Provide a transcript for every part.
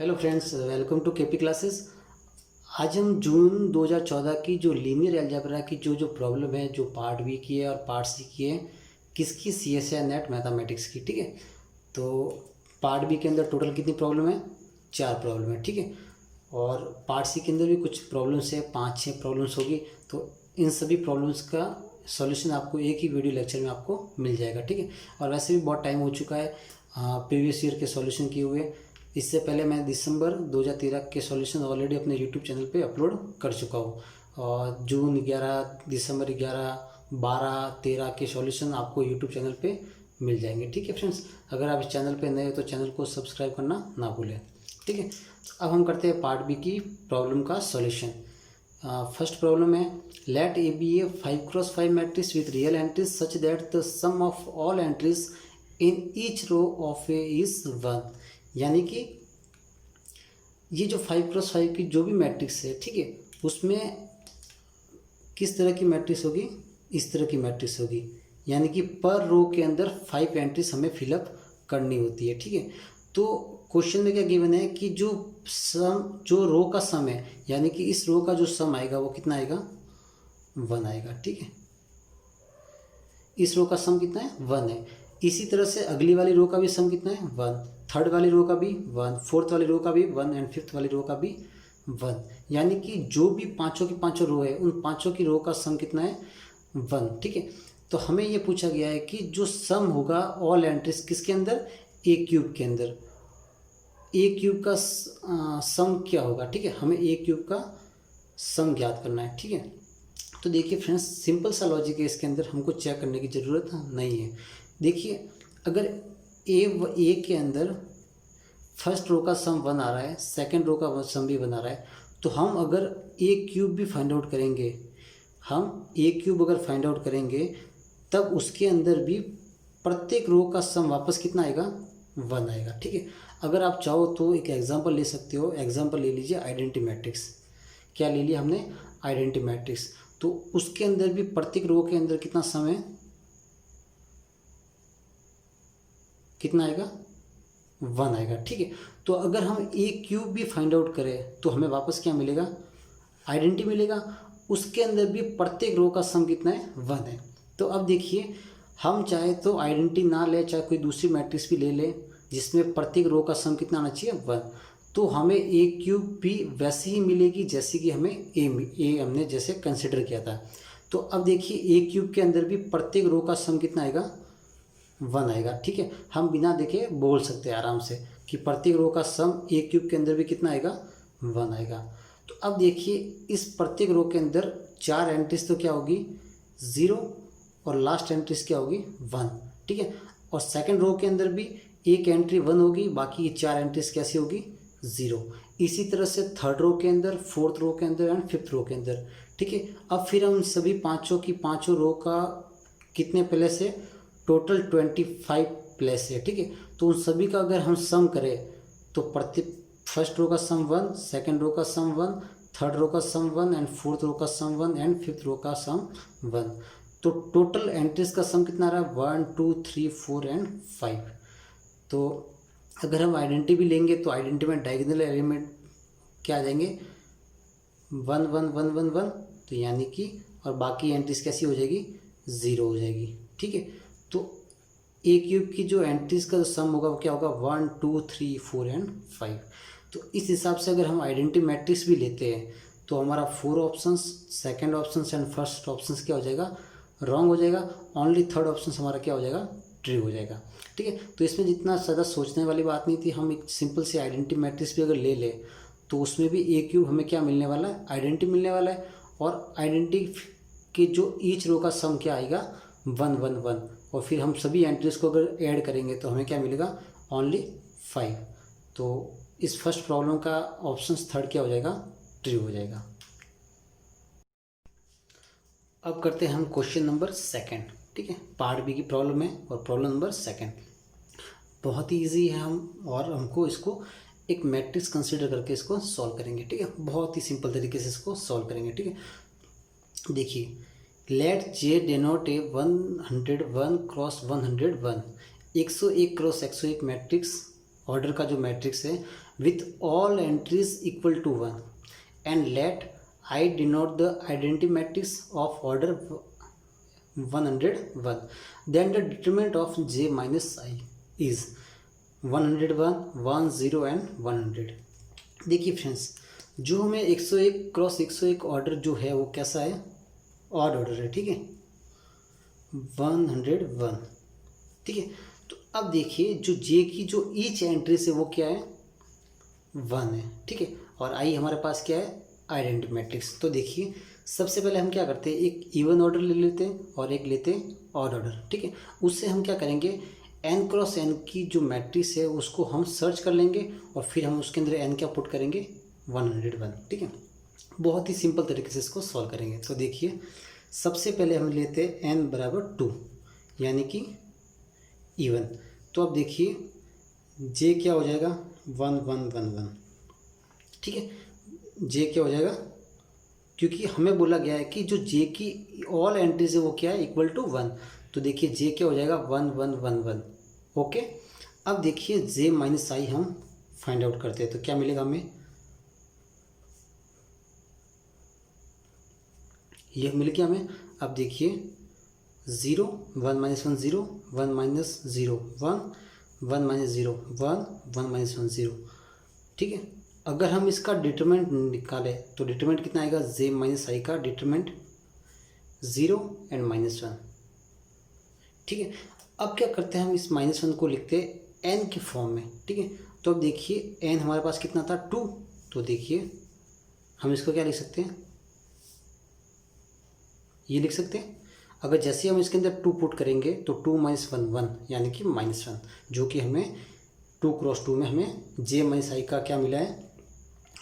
Hello friends, welcome to KP classes. आज हम जून 2014 की जो लीनियर अलजेब्रा की जो प्रॉब्लम है, जो पार्ट बी की है और पार्ट सी की है, किसकी, सी एस या नेट मैथमेटिक्स की। ठीक है, तो पार्ट बी के अंदर टोटल कितनी प्रॉब्लम है? 4 प्रॉब्लम है। ठीक है, और पार्ट सी के अंदर भी कुछ प्रॉब्लम्स है, 5-6 प्रॉब्लम्स होगी। तो इन सभी प्रॉब्लम्स का सॉल्यूशन आपको एक ही वीडियो लेक्चर में आपको मिल जाएगा। ठीक है, और वैसे भी बहुत टाइम हो चुका है प्रीवियस ईयर के सॉल्यूशन किए हुए। इससे पहले मैं दिसंबर 2013 के सॉल्यूशन ऑलरेडी अपने यूट्यूब चैनल पे अपलोड कर चुका हूँ, और जून 11, दिसंबर 11, 12, 13 के सॉल्यूशन आपको यूट्यूब चैनल पे मिल जाएंगे। ठीक है फ्रेंड्स, अगर आप इस चैनल पे नए हो तो चैनल को सब्सक्राइब करना ना भूलें। ठीक है, अब हम करते हैं पार्ट बी की प्रॉब्लम का सॉल्यूशन। फर्स्ट प्रॉब्लम है, let A be a 5x5 matrix with real entries such that the sum of all entries in each row of A is 1। यानी कि ये जो 5x5 की जो भी मैट्रिक्स है, ठीक है, उसमें किस तरह की मैट्रिक्स होगी? इस तरह की मैट्रिक्स होगी। यानी कि पर रो के अंदर 5 एंट्रीज हमें फिलअप करनी होती है। ठीक है, तो क्वेश्चन में क्या गिवन है कि जो रो का सम है, यानी कि इस रो का जो सम आएगा वो कितना आएगा? 1 आएगा। ठीक है, इस रो का सम कितना है? 1 है। इसी तरह से अगली वाली रो का भी सम कितना है? 1। थर्ड वाली रो का भी 1, फोर्थ वाली रो का भी 1 एंड फिफ्थ वाली रो का भी 1। यानी कि जो भी पांचों की पांचों रो है, उन पांचों की रो का सम कितना है? 1। ठीक है, तो हमें ये पूछा गया है कि जो सम होगा ऑल एंट्रीज किसके अंदर? ए क्यूब के अंदर। ए क्यूब का सम क्या होगा? ठीक है, हमें ए क्यूब का सम ज्ञात करना है। ठीक है, तो देखिए फ्रेंड्स, सिंपल सा लॉजिक है, इसके अंदर हमको चेक करने की ज़रूरत नहीं है। देखिए, अगर ए के अंदर फर्स्ट रो का सम 1 आ रहा है, सेकंड रो का सम भी 1 आ रहा है, तो हम अगर ए क्यूब भी फाइंड आउट करेंगे, हम ए क्यूब अगर फाइंड आउट करेंगे, तब उसके अंदर भी प्रत्येक रो का सम वापस कितना आएगा? 1 आएगा। ठीक है, अगर आप चाहो तो एक एग्जांपल ले सकते हो। एग्जांपल ले लीजिए आइडेंटिटी मैट्रिक्स। क्या ले लिया हमने? Identity matrix. तो उसके अंदर भी प्रत्येक रो के अंदर कितना सम है? कितना आएगा? 1 आएगा। ठीक है, तो अगर हम ए क्यूब भी फाइंड आउट करें तो हमें वापस क्या मिलेगा? आइडेंटिटी मिलेगा। उसके अंदर भी प्रत्येक रो का सम कितना है? 1 है। तो अब देखिए, हम चाहे तो आइडेंटिटी ना ले, चाहे कोई दूसरी मैट्रिक्स भी ले ले जिसमें प्रत्येक रो का सम कितना आना चाहिए? 1। तो हमें ए क्यूब भी वैसे ही मिलेगी जैसे कि हमें ए हमने जैसे कंसिडर किया था। तो अब देखिए, ए क्यूब के अंदर भी प्रत्येक रो का सम कितना आएगा? 1 आएगा। ठीक है, हम बिना देखे बोल सकते हैं आराम से कि प्रत्येक रो का सम ए क्यूब के अंदर भी कितना आएगा? 1 आएगा। तो अब देखिए, इस प्रत्येक रो के अंदर 4 एंट्रीज तो क्या होगी? 0, और लास्ट एंट्रीज क्या होगी? 1। ठीक है, और सेकंड रो के अंदर भी एक एंट्री 1 होगी, बाकी 4 एंट्रीज कैसी होगी? 0। इसी तरह से थर्ड रो के अंदर, फोर्थ रो के अंदर एंड फिफ्थ रो के अंदर। ठीक है, अब फिर हम सभी पाँचों की पाँचों रो का कितने प्लेस है? टोटल 25 प्लेस है। ठीक है, तो उन सभी का अगर हम सम करें तो प्रत्येक फर्स्ट रो का सम 1, सेकंड रो का सम 1, थर्ड रो का सम 1 एंड फोर्थ रो का सम 1 एंड फिफ्थ रो का सम 1। तो टोटल एंट्रीज का सम कितना रहा? 1, 2, 3, 4 एंड 5। तो अगर हम आइडेंटिटी भी लेंगे तो आइडेंटिटी में डायगोनल एलिमेंट क्या आ जाएंगे? 1, 1, 1, 1, 1। तो यानी कि, और बाकी एंट्रीज कैसी हो जाएगी? 0 हो जाएगी। ठीक है, तो ए क्यूब की जो एंट्रीज का जो सम होगा वो क्या होगा? 1, 2, 3, 4 एंड 5। तो इस हिसाब से अगर हम आइडेंटिटी मैट्रिक्स भी लेते हैं तो हमारा 4 options, second options and first options क्या हो जाएगा? रॉन्ग हो जाएगा। ओनली थर्ड ऑप्शन हमारा क्या हो जाएगा? ट्रू हो जाएगा। ठीक है, तो इसमें जितना ज़्यादा सोचने वाली बात नहीं थी। हम एक सिंपल सी आइडेंटिटी मैट्रिक्स भी अगर ले लें तो उसमें भी ए क्यूब हमें क्या मिलने वाला है? आइडेंटिटी मिलने वाला है। और आइडेंटिटी के जो ईच रो का सम क्या आएगा? 1, 1, 1। और फिर हम सभी एंट्रीज को अगर ऐड करेंगे तो हमें क्या मिलेगा? ओनली 5। तो इस फर्स्ट प्रॉब्लम का ऑप्शन थर्ड क्या हो जाएगा? ट्रू हो जाएगा। अब करते हैं हम क्वेश्चन नंबर सेकंड। ठीक है, पार्ट बी की प्रॉब्लम है और प्रॉब्लम नंबर सेकंड बहुत ही ईजी है। हम और हमको इसको एक मैट्रिक्स कंसीडर करके इसको सॉल्व करेंगे। ठीक है, बहुत ही सिंपल तरीके से इसको सॉल्व करेंगे। ठीक है, देखिए, लेट जे डेनोट ए 101 क्रॉस 101, 101 क्रॉस 101 मैट्रिक्स ऑर्डर का जो मैट्रिक्स है with all entries equal to 1 and let I denote the identity matrix of order 101, then the determinant of j minus I is 101, 10 and 100। देखिए friends, जो हमें 101 cross 101 order जो है वो कैसा है, ऑड ऑर्डर है, ठीक है, 101, ठीक है। तो अब देखिए जो जे की जो ईच एंट्री से वो क्या है, 1 है, ठीक है, और आई हमारे पास क्या है, आइडेंटिटी मैट्रिक्स। तो देखिए सबसे पहले हम क्या करते हैं, एक इवन ऑर्डर ले लेते हैं और एक लेते हैं ऑड ऑर्डर, ठीक है। उससे हम क्या करेंगे, n क्रॉस n की जो मैट्रिक्स है उसको हम सर्च कर लेंगे और फिर हम उसके अंदर n क्या पुट करेंगे, 101, ठीक है। बहुत ही सिंपल तरीके से इसको सॉल्व करेंगे। तो देखिए सबसे पहले हम लेते हैं n बराबर 2 यानी कि इवन। तो अब देखिए j क्या हो जाएगा, 1 1 1 1, ठीक है। j क्या हो जाएगा, क्योंकि हमें बोला गया है कि जो j की ऑल एंट्रीज है वो क्या है, इक्वल टू 1। तो देखिए j क्या हो जाएगा, 1 1 1 1, ओके। अब देखिए j माइनस आई हम फाइंड आउट करते हैं, तो क्या मिलेगा हमें, ये मिल गया हमें। अब देखिए 0 1 माइनस 1 0 1 माइनस 0 1 1 माइनस 0 1 1 माइनस 1 0, ठीक है। अगर हम इसका डिटरमिनेंट निकालें तो डिटरमिनेंट कितना आएगा, j माइनस आई का डिटरमिनेंट 0 एंड -1, ठीक है। अब क्या करते हैं, हम इस -1 को लिखते हैं n के फॉर्म में, ठीक है। तो अब देखिए n हमारे पास कितना था, 2। तो देखिए हम इसको क्या लिख सकते हैं, ये लिख सकते हैं। अगर जैसे हम इसके अंदर 2 पुट करेंगे तो 2 माइनस 1 1 यानी कि -1, जो कि हमें 2 क्रॉस 2 में हमें j माइनस आई का क्या मिला है,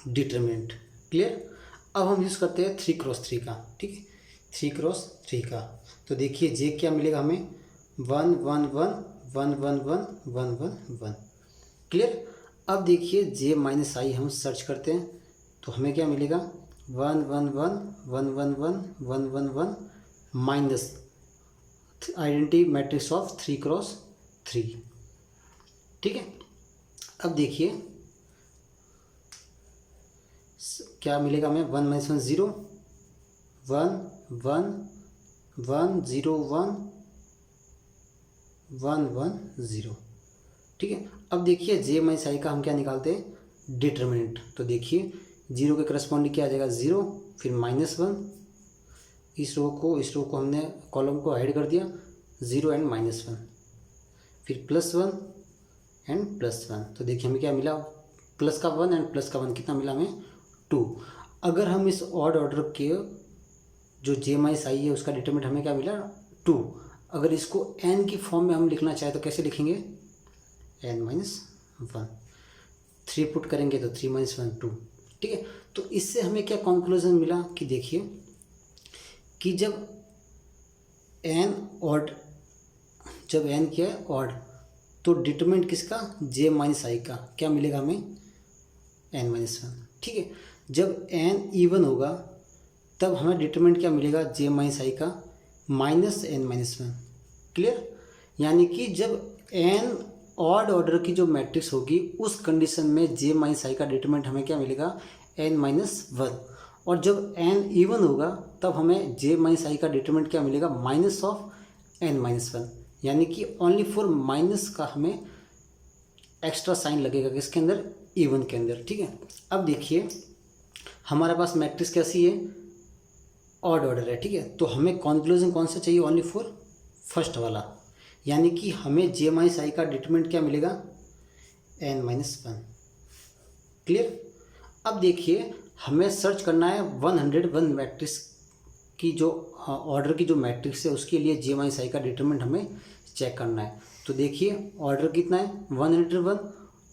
डिटरमिनेंट, क्लियर। अब हम यूज़ करते हैं 3 क्रॉस 3 का, ठीक है, 3 क्रॉस 3 का। तो देखिए j क्या मिलेगा हमें, 1 1 1 1 1 1 1 1 1, क्लियर। अब देखिए j माइनस आई हम सर्च करते हैं तो हमें क्या मिलेगा, 1 1 1 1 1 1 1 1 1 minus identity matrix of 3 cross 3, ठीक है। अब देखिए क्या मिलेगा हमें, 1 माइनस 1 0 1 1 1 0 1 1 1 0, ठीक है। अब देखिए j माइनस आई का हम क्या निकालते हैं, डिटरमिनेंट। तो देखिए 0 के करस्पॉन्डिंग क्या आ जाएगा, 0, फिर -1, इस रो को हमने कॉलम को हाइड कर दिया, 0 एंड -1, फिर +1 एंड +1। तो देखिए हमें क्या मिला, प्लस का 1 एंड प्लस का 1 कितना मिला हमें, 2। अगर हम इस ऑड ऑर्डर के जो j माइनस आई है उसका डिटरमिनेंट हमें क्या मिला, 2। अगर इसको n की फॉर्म में हम लिखना चाहे तो कैसे लिखेंगे, n-1, 3 पुट करेंगे तो 3 - 1 2, ठीक है। तो इससे हमें क्या कंक्लूजन मिला कि देखिए कि जब n क्या है ऑड, तो डिटरमिनेंट किसका, j माइनस आई का क्या मिलेगा हमें, n-1, ठीक है। जब n इवन होगा तब हमें डिटरमिनेंट क्या मिलेगा, j माइनस आई का -n-1, क्लियर। यानी कि जब n ऑड ऑर्डर की जो मैट्रिक्स होगी उस कंडीशन में j माइनस आई का डिटरमिनेंट हमें क्या मिलेगा, n-1, और जब n इवन होगा तब हमें j माइनस आई का डिटरमिनेंट क्या मिलेगा, -n-1, यानी कि ओनली फॉर माइनस का हमें एक्स्ट्रा साइन लगेगा किसके अंदर, इवन के अंदर, ठीक है। अब देखिए हमारे पास मैट्रिक्स कैसी है, ऑड ऑर्डर है, ठीक है। तो हमें कंक्लूजन कौन सा चाहिए, ओनली फॉर फर्स्ट वाला, यानी कि हमें j माइनस आई का डिटरमिनेंट क्या मिलेगा, n-1, क्लियर। अब देखिए हमें सर्च करना है 101 मैट्रिक्स की जो ऑर्डर की जो मैट्रिक्स है उसके लिए j माइनस आई का डिटरमिनेंट हमें चेक करना है। तो देखिए ऑर्डर कितना है, 101,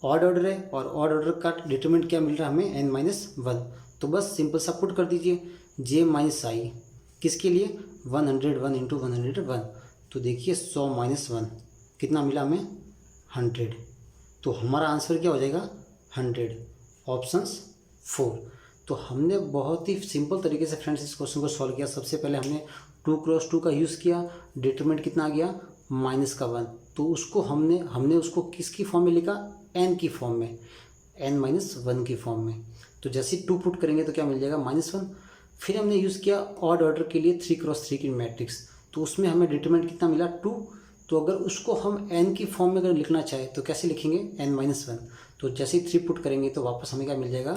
ऑड ऑर्डर है और ऑड ऑर्डर का डिटरमिनेंट क्या मिल रहा है हमें, n-1। तो बस सिंपल सा पुट कर दीजिए j माइनस आई किसके लिए, 101 इंटू 101। तो देखिए 100 - 1 कितना मिला हमें, 100। तो हमारा आंसर क्या हो जाएगा, 100, ऑप्शंस 4। तो हमने बहुत ही सिंपल तरीके से फ्रेंड्स इस क्वेश्चन को सॉल्व किया। सबसे पहले हमने 2 क्रॉस 2 का यूज़ किया, डिटरमिनेंट कितना आ गया, -1। तो उसको हमने उसको किसकी फॉर्म में लिखा, n की फॉर्म में। n-1 की फॉर्म में। तो जैसे 2 पुट करेंगे तो क्या मिल जाएगा -1। फिर हमने यूज़ किया ऑड ऑर्डर के लिए 3x3 की मैट्रिक्स, तो उसमें हमें डिटरमिनेंट कितना मिला 2। तो अगर उसको हम n की फॉर्म में अगर लिखना चाहे तो कैसे लिखेंगे n-1। तो जैसे ही 3 पुट करेंगे तो वापस हमें क्या मिल जाएगा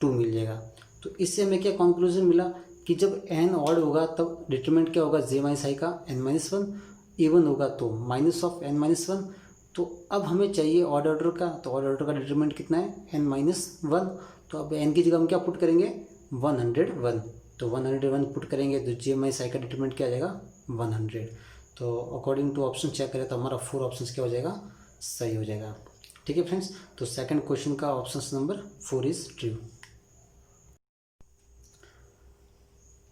2 मिल जाएगा। तो इससे हमें क्या कंक्लूजन मिला कि जब n ऑड होगा तब डिटरमिनेंट क्या होगा j-i का n-1, इवन होगा तो -n-1। तो अब हमें चाहिए ऑड ऑर्डर का, तो ऑड ऑर्डर का डिटरमिनेंट कितना है n-1। तो अब n की जगह हम क्या पुट करेंगे 101। तो 101 पुट करेंगे तो j-i का डिटरमिनेंट क्या आ जाएगा 100। तो अकॉर्डिंग टू ऑप्शन चेक करें तो हमारा 4 ऑप्शन क्या हो जाएगा सही हो जाएगा। ठीक है फ्रेंड्स, तो सेकंड क्वेश्चन का ऑप्शन नंबर 4 इज ट्रू।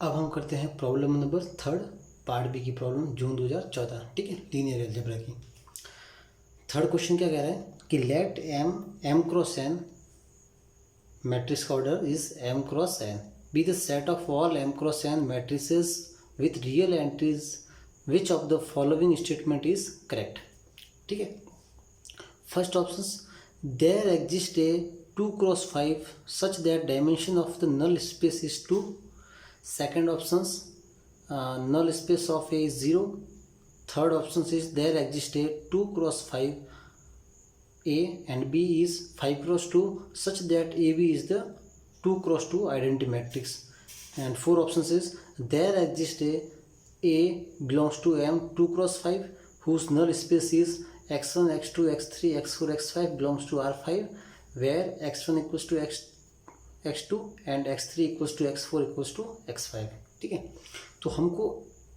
अब हम करते हैं प्रॉब्लम नंबर 3 पार्ट बी की प्रॉब्लम जून 2014। ठीक है, लीनियर अलजेब्रा की। थर्ड क्वेश्चन क्या कह रहा है कि let m cross n matrix का order is m cross n be the set of all m cross n matrices with real entries which of the following statement is correct. ठीक है, first option there exist a 2x5 such that dimension of the null space is 2। Second option null space of A is 0. Third option is there exists a 2x5 A and B is 5x2 such that AB is the 2x2 identity matrix. And four options is there exists A belongs to M 2x5 whose null space is x1, x2, x3, x4, x5 belongs to R5 where x1 equals to x2 and x3 equals to x4 equals to x5। ठीक है, तो हमको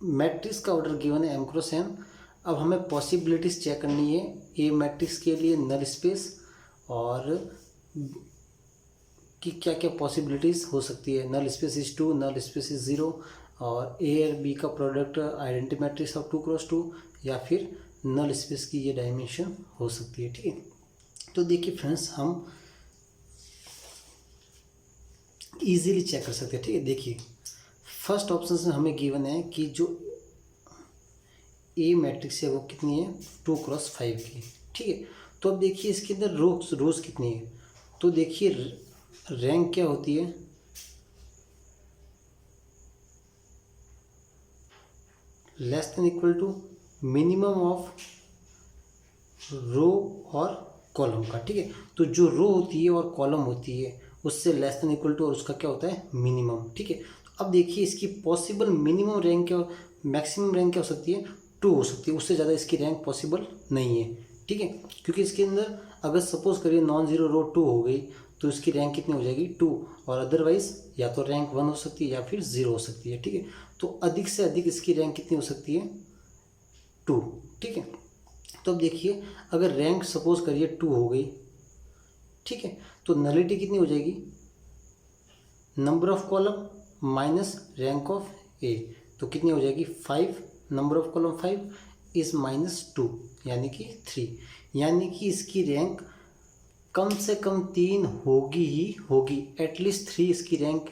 matrix का order given है m cross n। अब हमें possibilities check करनी है ए मैट्रिक्स के लिए नल स्पेस और कि क्या क्या पॉसिबिलिटीज़ हो सकती है। Null space is 2, null space is 0 और ए और बी का product identity matrix of 2x2 या फिर नल स्पेस की ये डायमेंशन हो सकती है। ठीक है, तो देखिए फ्रेंड्स हम इजीली चेक कर सकते हैं। ठीक है, देखिए फर्स्ट ऑप्शन में हमें गिवन है कि जो ए मैट्रिक्स है वो कितनी है 2x5 की। ठीक है, तो अब देखिए इसके अंदर रोज कितनी है। तो देखिए रैंक क्या होती है less than equal to minimum of row और कॉलम का। ठीक है, तो जो रो होती है और कॉलम होती है उससे लेस देन इक्वल टू और उसका क्या होता है मिनिमम। ठीक है, अब देखिए इसकी पॉसिबल मिनिमम रैंक क्या मैक्सिमम रैंक क्या हो सकती है 2 हो सकती है, उससे ज़्यादा इसकी रैंक पॉसिबल नहीं है। ठीक है, क्योंकि इसके अंदर अगर सपोज करिए नॉन जीरो रो 2 हो गई तो इसकी रैंक कितनी हो जाएगी 2 और अदरवाइज या तो रैंक 1 हो सकती है या फिर 0 हो सकती है। ठीक है, तो अधिक से अधिक इसकी रैंक कितनी हो सकती है 2। ठीक है, तो अब देखिए अगर रैंक सपोज करिए 2 हो गई, ठीक है, तो नलिटी कितनी हो जाएगी number of column minus rank of A, तो कितनी हो जाएगी 5, नंबर ऑफ कॉलम 5 इज -2 यानी कि 3, यानी कि इसकी रैंक कम से कम 3 होगी ही होगी, एटलीस्ट 3 इसकी रैंक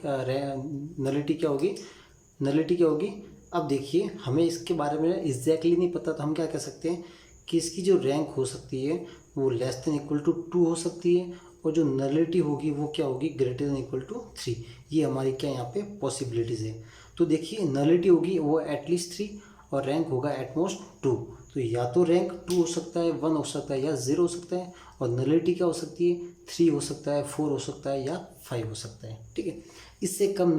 नलिटी क्या होगी। अब देखिए हमें इसके बारे में एग्जैक्टली नहीं पता, तो हम क्या कह सकते हैं कि इसकी जो रैंक हो सकती है वो लेस देन इक्वल टू 2 हो सकती है और जो नलिटी होगी वो क्या होगी ग्रेटर देन इक्वल टू 3। ये हमारी क्या यहाँ पे पॉसिबिलिटीज़ है। तो देखिए नलिटी होगी वो एटलीस्ट 3 और रैंक होगा एटमोस्ट 2, तो या तो रैंक 2 हो सकता है, 1 हो सकता है या 0 हो सकता है और नलिटी क्या हो सकती है 3 हो सकता है, 4 हो सकता है या 5 हो सकता है। ठीक है, इससे कम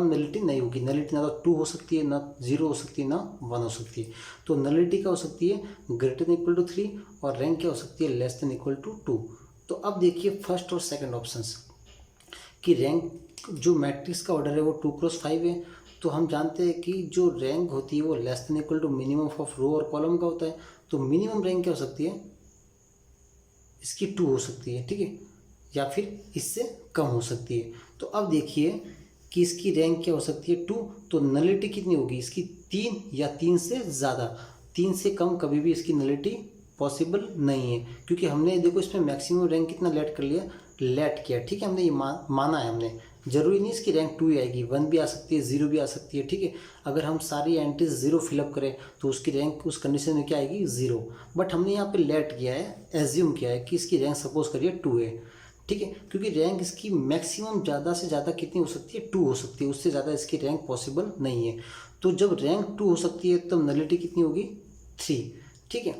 नलिटी नहीं होगी। नलिटी ना तो 2 हो सकती है, ना 0 हो सकती है, ना 1 हो सकती है। तो नलिटी क्या हो सकती है ग्रेटर देन इक्वल टू 3 और रैंक क्या हो सकती है लेस देन इक्वल टू 2। तो अब देखिए फर्स्ट और सेकंड ऑप्शंस कि रैंक जो मैट्रिक्स का ऑर्डर है वो 2x5 है, तो हम जानते हैं कि जो रैंक होती है वो less than equal to minimum of row और कॉलम का होता है। तो मिनिमम रैंक क्या हो सकती है इसकी 2 हो सकती है। ठीक है, या फिर इससे कम हो सकती है। तो अब देखिए कि इसकी रैंक क्या हो सकती है 2, तो नलिटी कितनी होगी इसकी 3 या 3 से ज़्यादा। 3 से कम कभी भी इसकी नलिटी पॉसिबल नहीं है, क्योंकि हमने देखो इसमें मैक्सिमम रैंक कितना लेट किया। ठीक है, हमने ये माना है हमने जरूरी नहीं इसकी रैंक 2 ही आएगी, 1 भी आ सकती है, 0 भी आ सकती है, ठीक है। अगर हम सारी एंट्रीज 0 फिलअप करें तो उसकी रैंक उस कंडीशन में क्या आएगी, 0। बट हमने यहाँ पे लेट किया है, एज्यूम किया है कि इसकी रैंक सपोज करिए 2 है, ठीक है, क्योंकि रैंक इसकी मैक्सिमम ज़्यादा से ज़्यादा कितनी हो सकती है, 2 हो सकती है, उससे ज़्यादा इसकी रैंक पॉसिबल नहीं है। तो जब रैंक 2 हो सकती है तब नलिटी कितनी होगी, 3, ठीक है।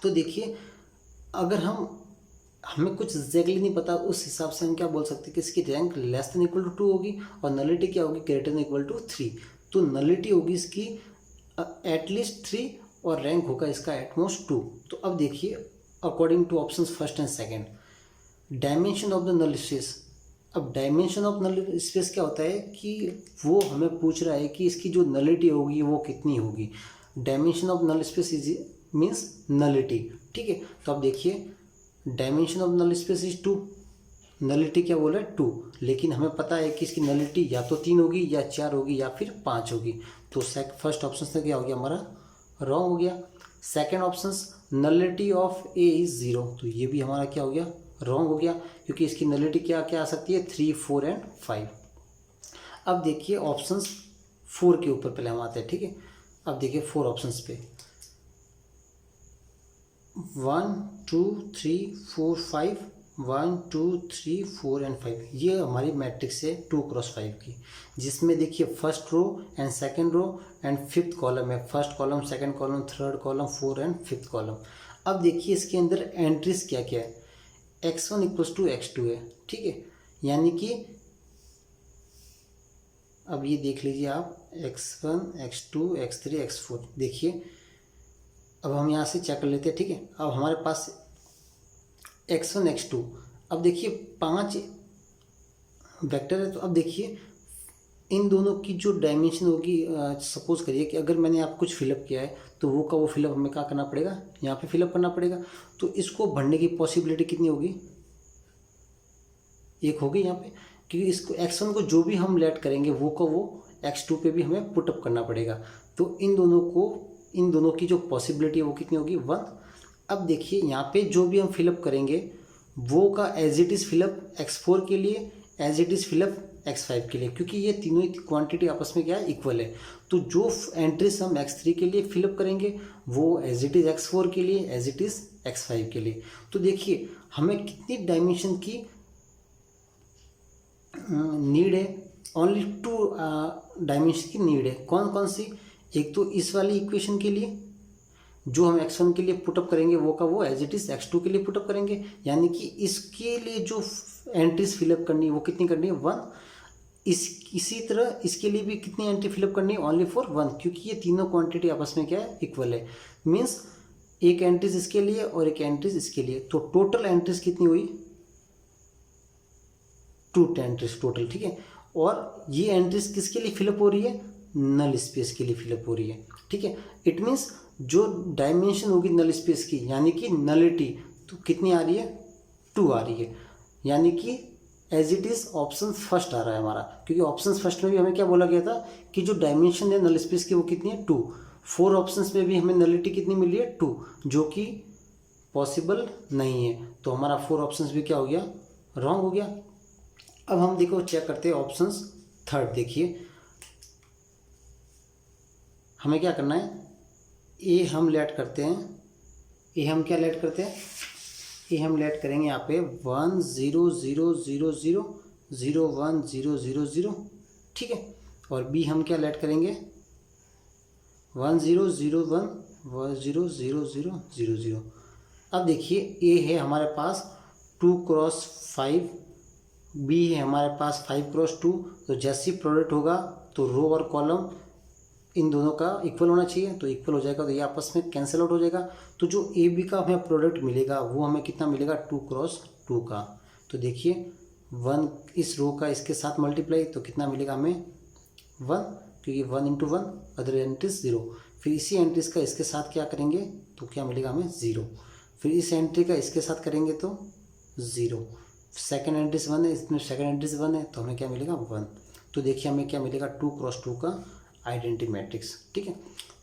तो देखिए अगर हमें कुछ एग्जैक्टली नहीं पता, उस हिसाब से हम क्या बोल सकते हैं कि इसकी rank less than equal to 2 होगी और नलिटी क्या होगी, ग्रेटर देन इक्वल टू 3। तो नलिटी होगी इसकी एटलीस्ट 3 और रैंक होगा इसका एटमोस्ट 2। तो अब देखिए according to options first and second, dimension of the null space. अब डायमेंशन ऑफ नल स्पेस क्या होता है कि वो हमें पूछ रहा है कि इसकी जो नलिटी होगी वो कितनी होगी। Dimension of null space is means nullity, ठीक है। तो अब देखिए dimension of null space is 2, nullity क्या बोल रहा है 2, लेकिन हमें पता है कि इसकी नलिटी या तो 3 होगी या 4 होगी या फिर 5 होगी। तो फर्स्ट ऑप्शन से क्या हो गया हमारा, रॉन्ग हो गया। Second option nullity of A is 0, तो ये भी हमारा क्या हो गया, रॉन्ग हो गया, क्योंकि इसकी नलिटी क्या क्या आ सकती है, 3, 4 एंड 5। अब देखिए ऑप्शंस 4 के ऊपर पहले हम आते हैं, ठीक है। अब देखिए 4 ऑप्शंस पे 1, 2, 3, 4, 5, 1, 2, 3, 4 एंड 5, ये हमारी मैट्रिक्स है 2x5 की, जिसमें देखिए first row and second row and fifth column है, first column, second column, third column, 4 and fifth column. अब देखिए इसके अंदर एंट्रीज क्या क्या है, x1 इक्वल्स टू x2 है, ठीक है, यानी कि अब ये देख लीजिए आप x1, x2, x3, x4, देखिए अब हम यहाँ से चेक कर लेते हैं, ठीक है। अब हमारे पास x1, x2, अब देखिए 5 वेक्टर है, तो अब देखिए इन दोनों की जो डायमेंशन होगी, सपोज करिए कि अगर मैंने आप कुछ फिलअप किया है तो वो का वो फिलअप हमें क्या करना पड़ेगा, यहाँ पे फिलअप करना पड़ेगा। तो इसको भरने की पॉसिबिलिटी कितनी होगी, 1 होगी यहाँ पे, क्योंकि इसको x1 को जो भी हम लेट करेंगे वो का वो x2 पे भी हमें पुटअप करना पड़ेगा। तो इन दोनों की जो पॉसिबिलिटी है वो कितनी होगी, 1। अब देखिए यहाँ पे जो भी हम फिलअप करेंगे वो का as it is fill up x4 के लिए, as it is fill up x5 के लिए, क्योंकि ये तीनों ही क्वांटिटी आपस में क्या है, इक्वल है। तो जो एंट्रीज हम x3 के लिए फिलअप करेंगे वो एज इट इज़ x4 के लिए, एज इट इज़ x5 के लिए। तो देखिए हमें कितनी डायमेंशन की नीड है, ओनली 2 डायमेंशन की नीड है। कौन कौन सी, एक तो इस वाली इक्वेशन के लिए जो हम x1 के लिए पुटअप करेंगे वो का वो एज इट इज़ x2 के लिए पुटअप करेंगे, यानी कि इसके लिए जो एंट्रीज फिलअप करनी है वो कितनी करनी है, 1। इसी तरह इसके लिए भी कितनी एंट्री फिलअप करनी है, ओनली फॉर 1, क्योंकि ये तीनों क्वांटिटी आपस में क्या है, इक्वल है। मीन्स एक एंट्रीज इसके लिए और एक एंट्रीज इसके लिए, तो टोटल एंट्रीज कितनी हुई, 2 एंट्रीज टोटल, ठीक है। और ये एंट्रीज किसके लिए फिलअप हो रही है, नल स्पेस के लिए फिलअप हो रही है, ठीक है। इट मीन्स जो डायमेंशन होगी नल स्पेस की, यानी कि नलिटी, तो कितनी आ रही है, 2 आ रही है, यानी कि as it is option first आ रहा है हमारा, क्योंकि ऑप्शन फर्स्ट में भी हमें क्या बोला गया था कि जो डायमेंशन है नल स्पेस की वो कितनी है, 2। 4 ऑप्शंस में भी हमें नलिटी कितनी मिल रही है, 2, जो कि पॉसिबल नहीं है। तो हमारा 4 ऑप्शंस भी क्या हो गया, रॉन्ग हो गया। अब हम देखो चेक करते हैं ऑप्शंस थर्ड। देखिए हमें क्या करना है, ए हम लेट करते हैं, ए हम क्या लेट करते हैं, ए हम लेट करेंगे यहाँ पे 1 0 0 0 0 0 1 0 0 0, ठीक है। और बी हम क्या लेट करेंगे 1 0 0 1 0 0 0 0 0। अब देखिए ए है हमारे पास 2x5, बी है हमारे पास 5x2, तो जैसी प्रोडक्ट होगा तो रो और कॉलम इन दोनों का इक्वल होना चाहिए, तो इक्वल हो जाएगा, तो ये आपस में कैंसिल आउट हो जाएगा। तो जो ए बी का हमें प्रोडक्ट मिलेगा वो हमें कितना मिलेगा, 2x2 का। तो देखिए 1 इस रो का इसके साथ मल्टीप्लाई, तो कितना मिलेगा हमें 1, क्योंकि 1 × 1 अदर एंट्रीज 0। फिर इसी एंट्रीज का इसके साथ क्या करेंगे तो क्या मिलेगा हमें 0। फिर इस एंट्री का इसके साथ करेंगे तो 0। सेकेंड एंट्रीज 1 है, इसमें सेकेंड एंट्रीज 1 है, तो हमें क्या मिलेगा 1। तो देखिए हमें क्या मिलेगा 2x2 का आइडेंटिटी मैट्रिक्स, ठीक है।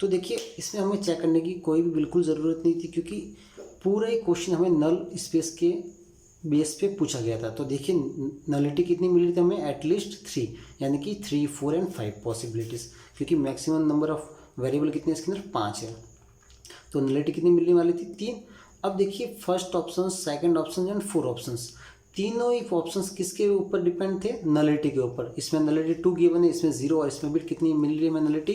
तो देखिए इसमें हमें चेक करने की कोई भी बिल्कुल ज़रूरत नहीं थी, क्योंकि पूरा ही क्वेश्चन हमें नल स्पेस के बेस पे पूछा गया था। तो देखिए नलिटी कितनी मिली थी हमें, एटलीस्ट 3, यानी कि 3, 4 एंड 5 पॉसिबिलिटीज़, क्योंकि मैक्सिमम नंबर ऑफ वेरिएबल कितने इसके अंदर 5 है। तो नलिटी कितनी मिलने वाली थी, 3। अब देखिए first option, second option and 4 options, तीनों ही ऑप्शंस किसके ऊपर डिपेंड थे, नलिटी के ऊपर। इसमें नलिटी 2 गिवन है, इसमें 0, और इसमें भी कितनी मिल रही है हमें नलिटी,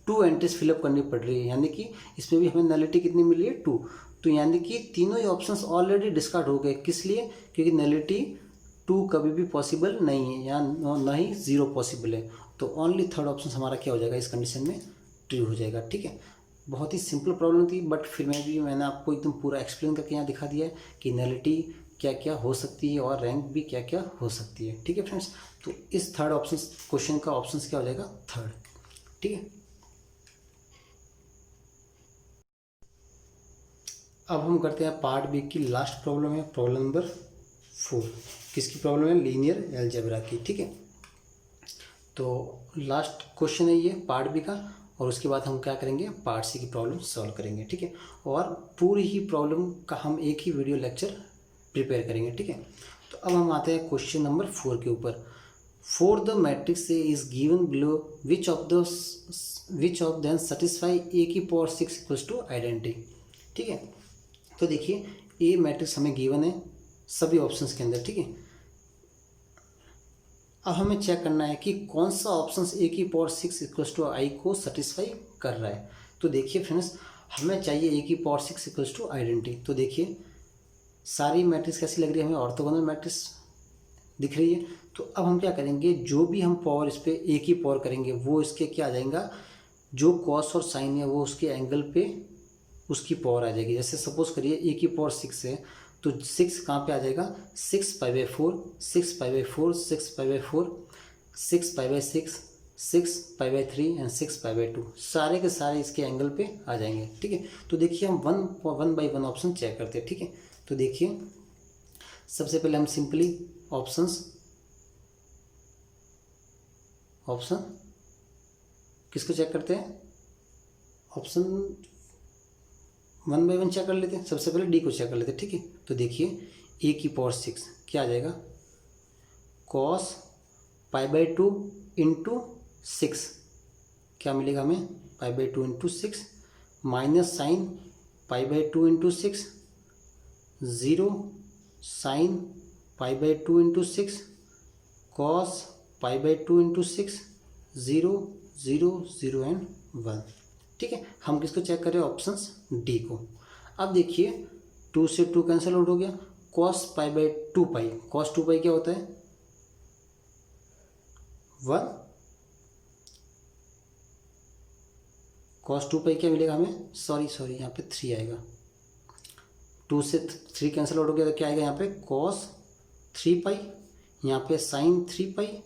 2 एंट्रीज फिलअप करनी पड़ रही है, यानी कि इसमें भी हमें नलिटी कितनी मिल रही है, 2। तो यानी कि तीनों ही ऑप्शंस ऑलरेडी डिस्कार्ड हो गए, किस लिए, क्योंकि नलिटी 2 कभी भी पॉसिबल नहीं है, या ना ही 0 पॉसिबल है। तो ओनली थर्ड ऑप्शन हमारा क्या हो जाएगा इस कंडीशन में, ट्रू हो जाएगा। ठीक है, बहुत ही सिंपल प्रॉब्लम थी, बट फिर मैंने आपको एकदम पूरा एक्सप्लेन करके यहाँ दिखा दिया है कि नलिटी क्या क्या हो सकती है और रैंक भी क्या क्या हो सकती है। ठीक है फ्रेंड्स, तो इस थर्ड ऑप्शन क्वेश्चन का ऑप्शन क्या हो जाएगा, थर्ड। ठीक है, अब हम करते हैं पार्ट बी की लास्ट प्रॉब्लम है, प्रॉब्लम नंबर 4। किसकी प्रॉब्लम है, लीनियर अलजेब्रा की। ठीक है, तो लास्ट क्वेश्चन है ये पार्ट बी का, और उसके बाद हम क्या करेंगे, पार्ट सी की प्रॉब्लम सॉल्व करेंगे। ठीक है, और पूरी ही प्रॉब्लम का हम एक ही वीडियो लेक्चर प्रिपेयर करेंगे। ठीक है, तो अब हम आते हैं क्वेश्चन नंबर 4 के ऊपर। For the matrix A is given below which of then satisfy A की पावर 6 इक्वल्स टू आइडेंटिटी। ठीक है, तो देखिए ए मैट्रिक्स हमें गिवन है सभी ऑप्शंस के अंदर। ठीक है, अब हमें चेक करना है कि कौन सा ऑप्शन ए की पावर 6 इक्वल्स टू आई को सेटिस्फाई कर रहा है। तो देखिए फ्रेंड्स, हमें चाहिए ए की पावर 6 इक्वल्स टू आइडेंटिटी। तो देखिए सारी मैट्रिक्स कैसी लग रही है, हमें ऑर्थोगोनल मैट्रिक्स दिख रही है। तो अब हम क्या करेंगे, जो भी हम पावर इस पर ए की पावर करेंगे वो इसके क्या आ जाएगा, जो कॉस और साइन है वो उसके एंगल पे उसकी पावर आ जाएगी। जैसे सपोज करिए ए की पावर 6 है, तो 6 कहाँ पे आ जाएगा, 6 π/4, 6 π/4, 6 π/4, 6 π/6, 6 π/3 एंड 6 π/2, सारे के सारे इसके एंगल पे आ जाएंगे। ठीक है, तो देखिए हम one by one option check करते हैं। ठीक है, तो देखिए सबसे पहले हम सिंपली ऑप्शन किसको चेक करते हैं, option one by one check कर लेते हैं। सबसे पहले डी को चेक कर लेते हैं। ठीक है, तो देखिए ए की पावर 6 क्या आ जाएगा, कॉस π/2 इंटू 6, क्या मिलेगा हमें, π/2 into 6, minus sine π/2 into 6, 0 sine π/2 into 6, cos π/2 into 6, 0 0 0 and 1। ठीक है, हम किसको चेक करें, ऑप्शंस डी को। अब देखिए 2 से 2 कैंसिल आउट हो गया, cos π/2 पाई, cos 2 पाई क्या होता है 1, cos 2 पाई क्या मिलेगा हमें, सॉरी यहाँ पे 3 आएगा, 2 से 3 कैंसिल आउट हो गया तो क्या आएगा यहाँ पे cos 3 पाई, यहाँ पे sine 3 pi,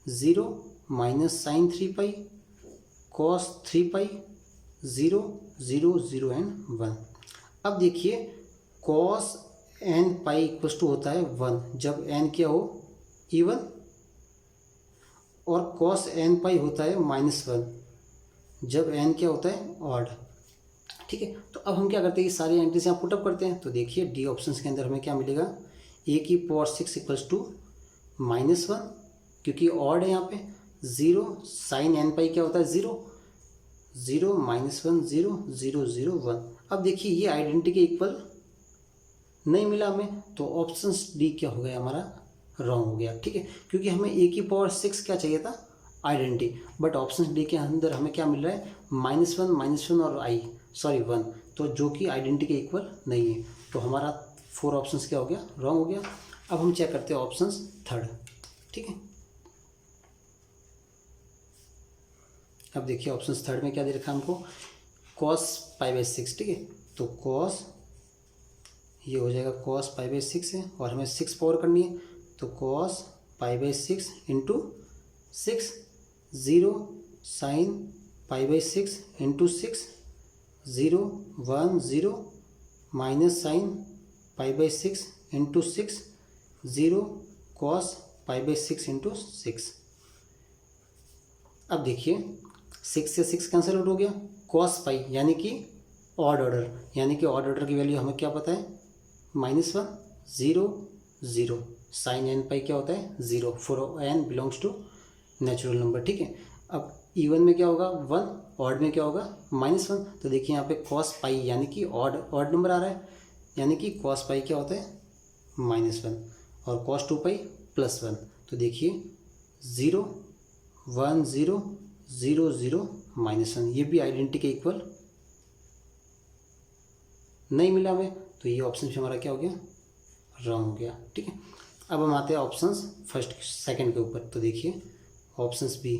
0 minus sine 3 pi, cos 3 pi, 0 0 0 and 1। अब देखिए cos n pi equals to होता है 1 जब n क्या हो इवन, और cos n पाई होता है -1 जब n क्या होता है ऑड। ठीक है, तो अब हम क्या करते हैं कि सारी एंट्रीज यहाँ पुटअप करते हैं। तो देखिए डी ऑप्शन के अंदर हमें क्या मिलेगा, ए की पावर 6 इक्वल्स टू -1 क्योंकि ऑड है यहाँ पे, 0 साइन n पाई क्या होता है 0 0 -1 0 0 0 1। अब देखिए ये आइडेंटिटी के इक्वल नहीं मिला हमें, तो ऑप्शन डी क्या हो गया हमारा, रॉन्ग हो गया। ठीक है, क्योंकि हमें ए की पावर 6 क्या चाहिए था, आइडेंटिटी, बट ऑप्शन डी के अंदर हमें क्या मिल रहा है, -1 और 1, तो जो कि आइडेंटिटी के इक्वल नहीं है। तो हमारा 4 ऑप्शंस क्या हो गया, रॉन्ग हो गया। अब हम चेक करते हैं ऑप्शंस थर्ड। ठीक है, अब देखिए ऑप्शन थर्ड में क्या दे रखा है हमको, cos π/6। ठीक है, तो cos ये हो जाएगा cos π/6 है, और हमें 6 पावर करनी है, तो cos π/6 into 6, 0 sine π/6 into 6, 0 1 0 minus sine π/6 into 6, 0 cos π/6 into 6। अब देखिए 6 से 6 कैंसिल आउट हो गया, cos पाई यानी कि ऑड ऑर्डर, यानी कि ऑड ऑर्डर की वैल्यू हमें क्या पता है, -1 0 0, साइन एन पाई क्या होता है 0 for n belongs to natural number, ठीक है। अब इवन में क्या होगा 1, ऑड में क्या होगा -1। तो देखिए यहाँ पे कॉस पाई यानी कि ऑड नंबर आ रहा है, यानी कि कॉस पाई क्या होता है -1 और कॉस 2 पाई +1। तो देखिए 0 1 0 0 0 -1, ये भी आइडेंटिटी के इक्वल नहीं मिला हमें, तो ये ऑप्शन हमारा क्या हो गया, रॉन्ग हो गया, ठीक है। अब हम आते हैं ऑप्शंस फर्स्ट सेकंड के ऊपर। तो देखिए options B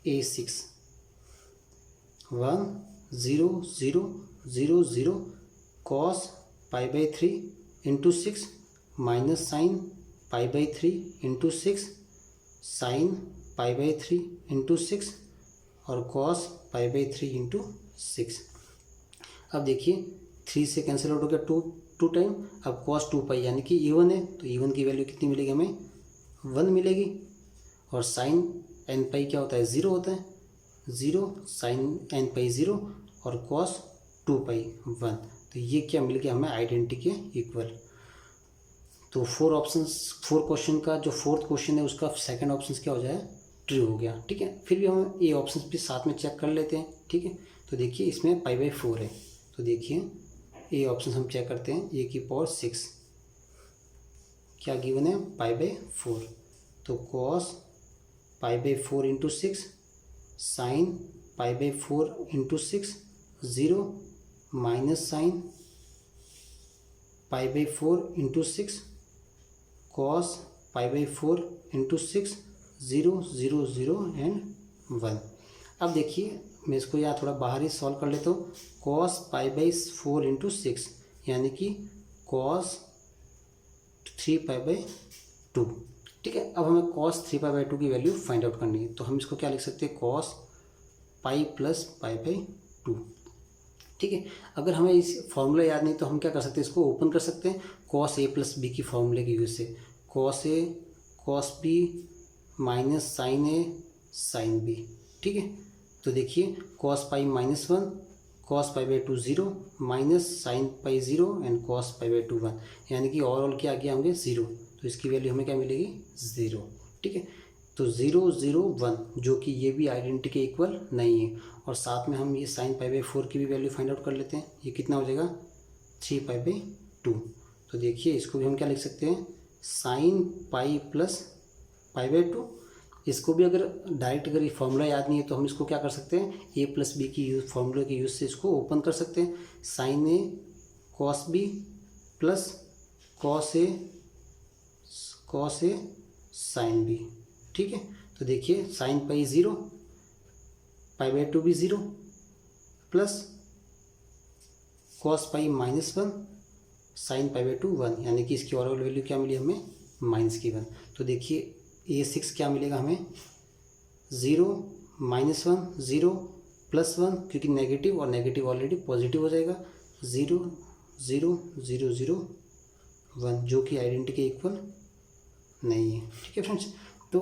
A6 1 0 0 0 0 cos π/3 into 6 minus sine π/3 into 6 sine π/3 into 6 और cos π/3 इंटू 6। अब देखिए 3 से कैंसिल आउट हो गया, टू टाइम। अब cos 2 पाई यानी कि इवन है, तो इवन की वैल्यू कितनी मिलेगी हमें 1 मिलेगी। और साइन एन पाई क्या होता है 0 होता है, 0 साइन एन पाई 0 और cos 2 पाई 1। तो ये क्या मिल गया हमें आइडेंटिटी के इक्वल। तो 4 क्वेश्चन का जो फोर्थ क्वेश्चन है उसका सेकंड ऑप्शन क्या हो जाए ट्रू हो गया, ठीक है। फिर भी हम ये ऑप्शन भी साथ में चेक कर लेते हैं, ठीक है। तो देखिए इसमें π/4 है, तो देखिए ये ऑप्शन हम चेक करते हैं, a की पावर 6 क्या गिवन है π/4। तो cos π/4 into 6 sine π/4 into 6 0 minus sine π/4 into 6 cos π/4 into 6 0 0 0 and 1। अब देखिए मैं इसको यहाँ थोड़ा बाहर ही सॉल्व कर लेता हूँ। cos π/4 इंटू 6 यानी कि cos 3π/2, ठीक है। अब हमें cos 3π/2 की वैल्यू फाइंड आउट करनी है, तो हम इसको क्या लिख सकते हैं cos पाई प्लस π/2, ठीक है। अगर हमें इस फॉर्मूला याद नहीं तो हम क्या कर सकते हैं, इसको ओपन कर सकते हैं cos a प्लस बी की फॉर्मूले की यूज से, cos a cos b minus sine a sine b, ठीक है। तो देखिए cos pi -1 cos π/2 0 minus sine pi 0 and cos π/2 1, यानी कि ओवरऑल क्या आ गया होंगे 0। तो इसकी वैल्यू हमें क्या मिलेगी 0, ठीक है। तो 0 0 1 जो कि ये भी आइडेंटिटी के इक्वल नहीं है। और साथ में हम ये साइन π/4 की भी वैल्यू फाइंड आउट कर लेते हैं, ये कितना हो जाएगा 3π/2। तो देखिए इसको भी हम क्या लिख सकते हैं साइन पाई प्लस π/2। इसको भी अगर डायरेक्ट अगर ये फॉर्मूला याद नहीं है तो हम इसको क्या कर सकते हैं a प्लस बी की यूज फॉर्मूला की यूज से इसको ओपन कर सकते हैं, sine a cos b plus cos a sine b, ठीक है। तो देखिए साइन पाई 0 π/2 भी 0 प्लस cos पाई -1 साइन π/2 1, यानी कि इसकी ओवरऑल वैल्यू क्या मिली हमें -1। तो देखिए A6 क्या मिलेगा हमें 0 -1 0 +1, क्योंकि नेगेटिव और नेगेटिव ऑलरेडी पॉजिटिव हो जाएगा 0 0 0 0 1, जो कि आइडेंटिटी के इक्वल नहीं है, ठीक है फ्रेंड्स। तो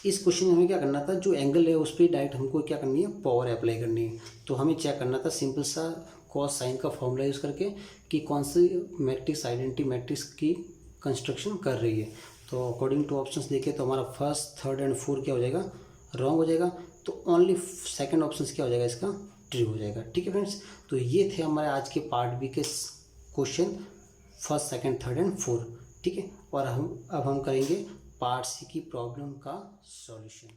इस क्वेश्चन में हमें क्या करना था, जो एंगल है उस पर डायरेक्ट हमको क्या करनी है पावर अप्लाई करनी है। तो हमें चेक करना था सिंपल सा कॉस साइन का फॉर्मूला यूज़ करके कि कौन सी मैट्रिक्स आइडेंटिटी मैट्रिक्स की कंस्ट्रक्शन कर रही है। तो अकॉर्डिंग टू ऑप्शंस देखें तो हमारा फर्स्ट थर्ड एंड फोर्थ क्या हो जाएगा रॉन्ग हो जाएगा। तो ओनली सेकंड ऑप्शन क्या हो जाएगा इसका ट्रू हो जाएगा, ठीक है फ्रेंड्स। तो ये थे हमारे आज के पार्ट बी के question first second third and fourth, ठीक है। और अब हम करेंगे पार्ट सी की प्रॉब्लम का सॉल्यूशन।